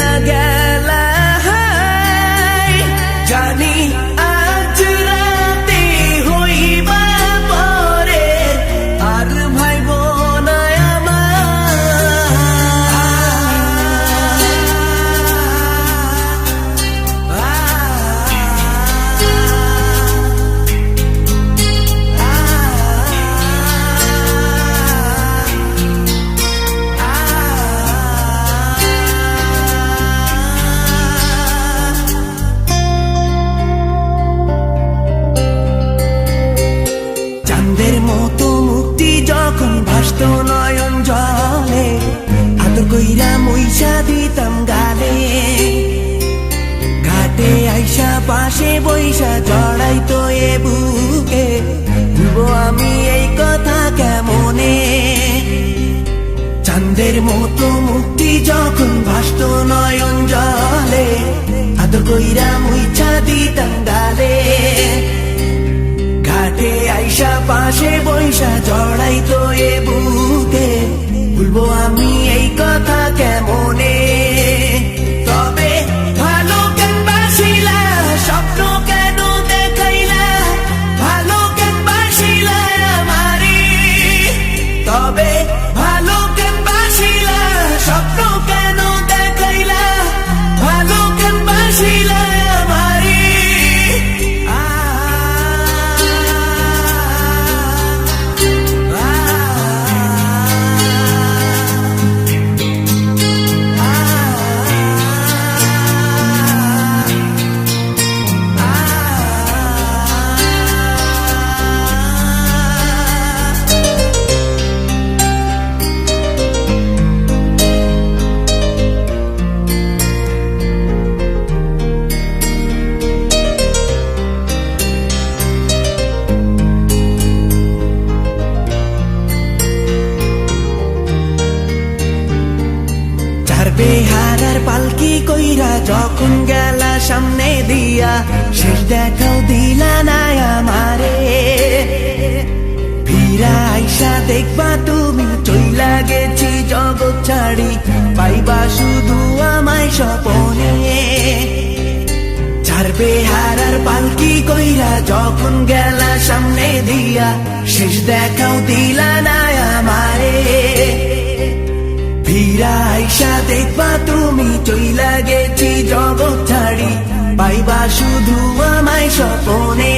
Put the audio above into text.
চইলা গেলা জানি আজ রাতে হইবা পরে আর ভাইব না চাঁদের মতো মুক্তি যখন ভাসত নয়ন জলে আদর কইরা মইসা দিতাম গালে ঘাটে আইসা পাশে বইসা জড়াইতো এ বুকে ভুলবো আমি এই কথা কেমনে চাঁদের মতো মুক্তি যখন ভাসত নয়ন জলে আদর কইরা মইসা দিতাম গালে ঘাটে আইসা পাশে বইসা জড়াইতো এ বুকে ভুলবো আমি এই কথা কেমনে তবে ভালো কেন বাসিলা স্বপ্ন কেন দেখাইলা ভালো কেন বাসিলা আমারে তবে ভালো কেন বাসিলা স্বপ্ন কেন দেখাইলা ভালো কেন বাসিলা আমারে বেহারার পালকি কইরা যখন গেলা সামনে দিয়া শেষ দেখাও দিলা না আমারে ফিরা আইসা দেখবা তুমি চইলা গেছি জগৎ ছাড়ি পাইবা শুধু আমায় স্বপনে চার বেহারার পালকি কইরা যখন গেলা সামনে দিয়া শেষ দেখাও দিলা না আমারে ফিরা আইসা দেখবা তুমি চইলা গেছি জগৎ ছাড়ি পাইবা শুধু আমায় স্বপনে